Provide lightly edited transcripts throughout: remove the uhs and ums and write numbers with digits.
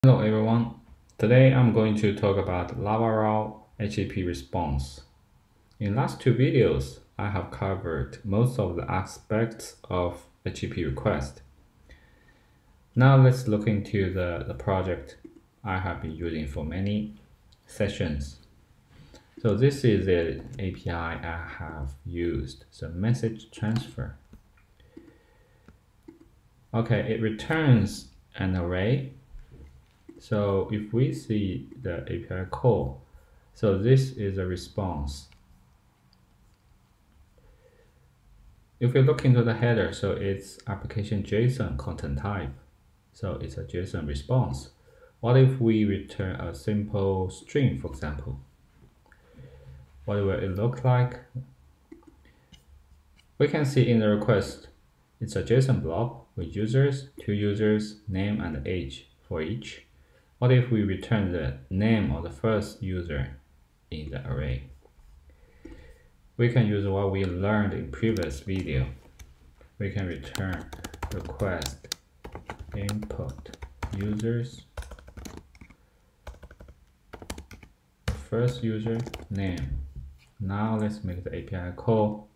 Hello everyone, today I'm going to talk about Laravel HTTP response. In last two videos, I have covered most of the aspects of HTTP request. Now let's look into the project I have been using for many sessions. So this is the API I have used, so message transfer. Okay, it returns an array. So if we see the API call, so this is a response. If we look into the header, so it's application JSON content type. So it's a JSON response. What if we return a simple string, for example? What will it look like? We can see in the request, it's a JSON blob with users, two users, name and age for each. What if we return the name of the first user in the array? We can use what we learned in previous video. We can return request input users, first user name. Now let's make the API call.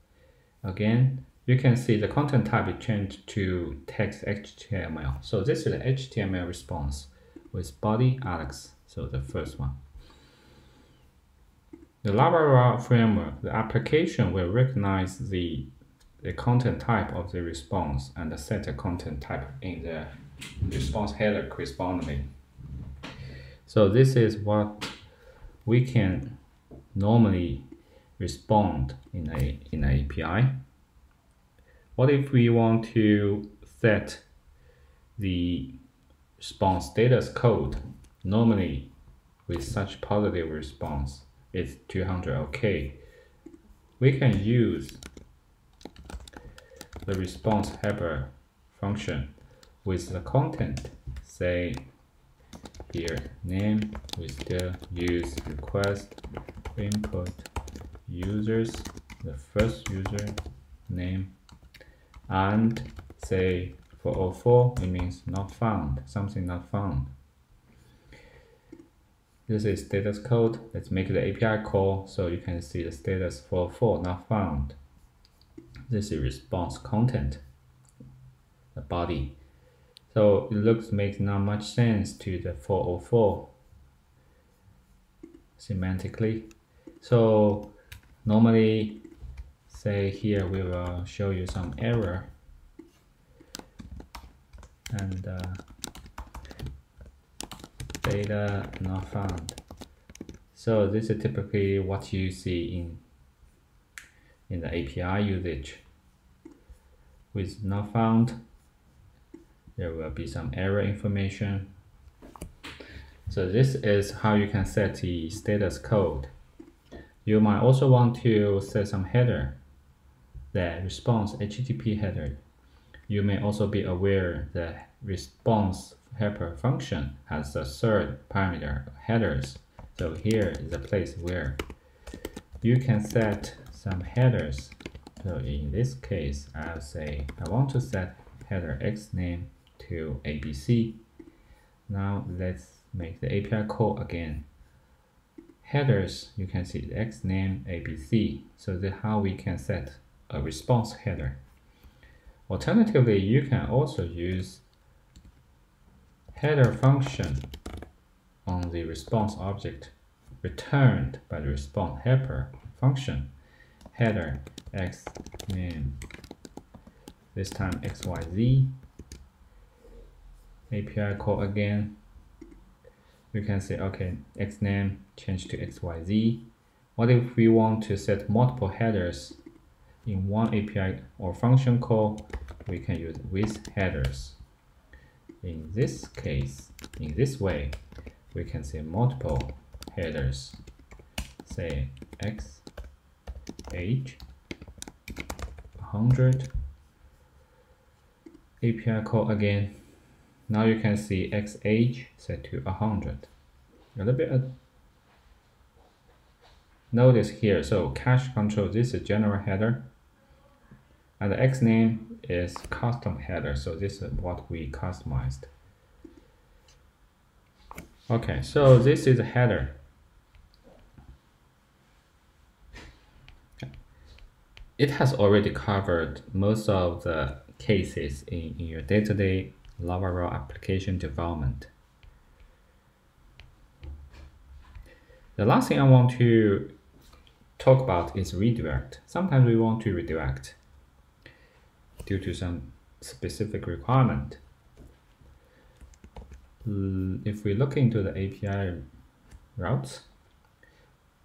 Again, you can see the content type is changed to text HTML. So this is the HTML response with body Alex, so the first one. The Laravel framework, the application will recognize the content type of the response and set a content type in the response header correspondingly. So this is what we can normally respond in an API. What if we want to set the response status code? Normally, with such positive response, it's 200 OK. We can use the response helper function with the content, say here name, we still use request input users, the first user name, and say for 04 it means not found, something not found. This is status code. Let's make the API call so you can see the status 404 not found. This is response content, the body. So it makes not much sense to the 404 semantically. So normally, say here we will show you some error and data not found. So this is typically what you see in the API usage. With not found, there will be some error information. So this is how you can set the status code. You might also want to set some header, the response HTTP header. You may also be aware the response helper function has a third parameter, headers. So here is a place where you can set some headers. So in this case, I'll say I want to set header x name to ABC. Now let's make the API call again. Headers, you can see the x name ABC. So that's how we can set a response header. Alternatively, you can also use header function on the response object returned by the response helper function. Header x name, this time xyz. API call again. You can say, okay, x name change to xyz. What if we want to set multiple headers in one API or function call? We can use with headers. In this case, in this way, we can say multiple headers. Say x age 100. API call again. Now you can see x age set to 100. A little bit notice here. So cache control, this is general header, and the x name is custom header. So this is what we customized. Okay, so this is a header. It has already covered most of the cases in your day-to-day Laravel application development. The last thing I want to talk about is redirect. Sometimes we want to redirect due to some specific requirement. If we look into the API routes,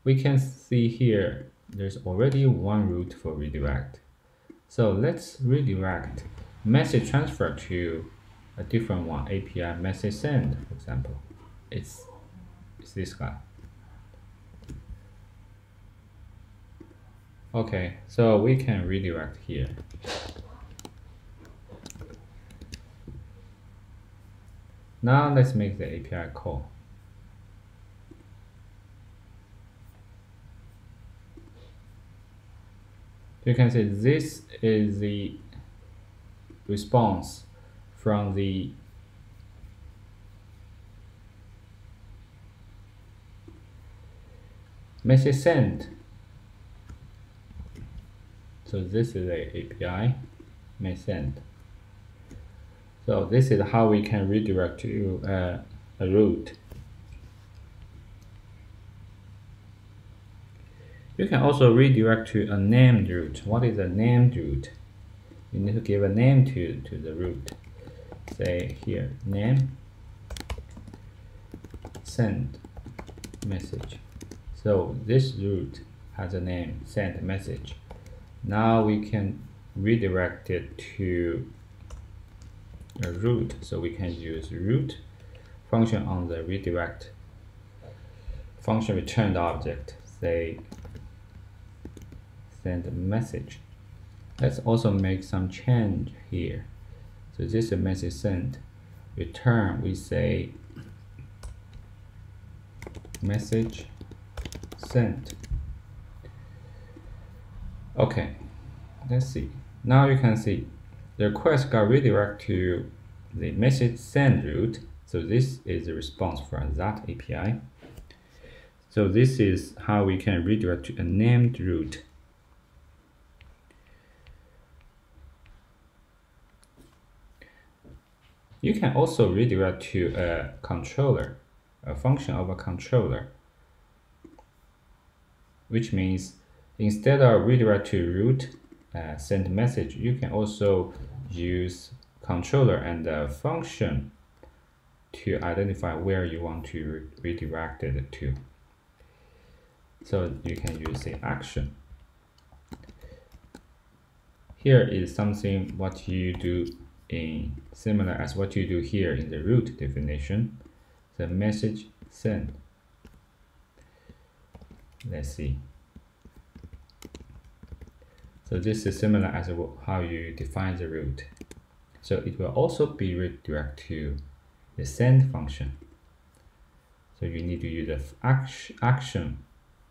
we can see here there's already one route for redirect. So let's redirect message transfer to a different one, API message send, for example. It's this guy. Okay, so we can redirect here. Now let's make the API call. You can see this is the response from the message send. So this is the API message send. So this is how we can redirect to a route. You can also redirect to a named route. What is a named route? You need to give a name to the route. Say here, name, send message. So this route has a name, send message. Now we can redirect it to a route. So we can use route function on the redirect function returned object. Say send a message. Let's also make some change here. So this is a message sent. Return, we say message sent. Okay, let's see. Now you can see the request got redirected to the message send route. So this is the response from that API. So this is how we can redirect to a named route. You can also redirect to a controller, a function of a controller, which means instead of redirect to route send message, you can also use controller and a function to identify where you want to redirect it to. So you can use the action. Here is something what you do in similar as what you do here in the route definition. The message send. Let's see. So this is similar as how you define the route. So it will also be redirected to the send function. So you need to use the action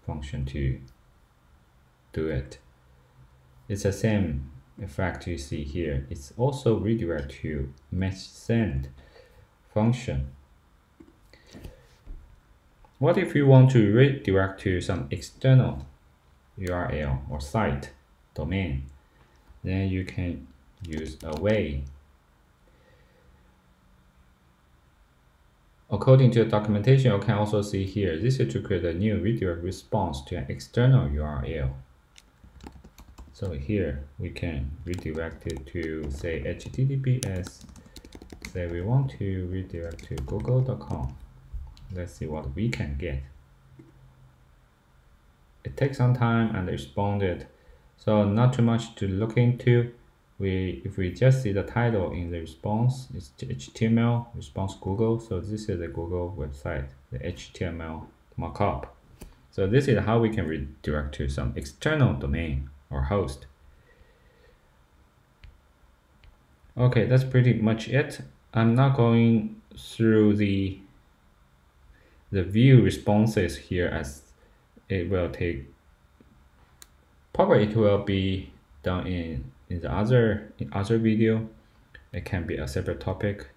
function to do it. It's the same effect you see here. It's also redirect to message send function. What if you want to redirect to some external URL or site domain? Then you can use away. According to the documentation, you can also see here, this is to create a new redirect response to an external URL. So here we can redirect it to say HTTPS. Say we want to redirect to google.com. Let's see what we can get. It takes some time and responded, so not too much to look into. If we just see the title in the response, it's HTML response Google. So this is the Google website, the HTML markup. So this is how we can redirect to some external domain or host. Okay, that's pretty much it. I'm not going through the view responses here, as it will take, probably it will be done in the other video. It can be a separate topic.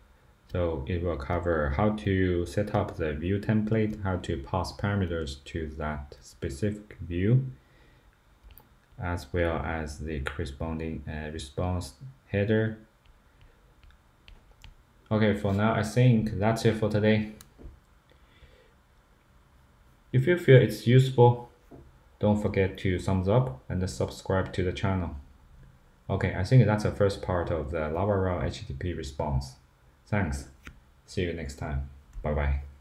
So it will cover how to set up the view template, how to pass parameters to that specific view, as well as the corresponding response header. Okay, for now, I think that's it for today. If you feel it's useful, don't forget to thumbs up and subscribe to the channel. Okay, I think that's the first part of the Laravel HTTP response. Thanks. See you next time. Bye bye.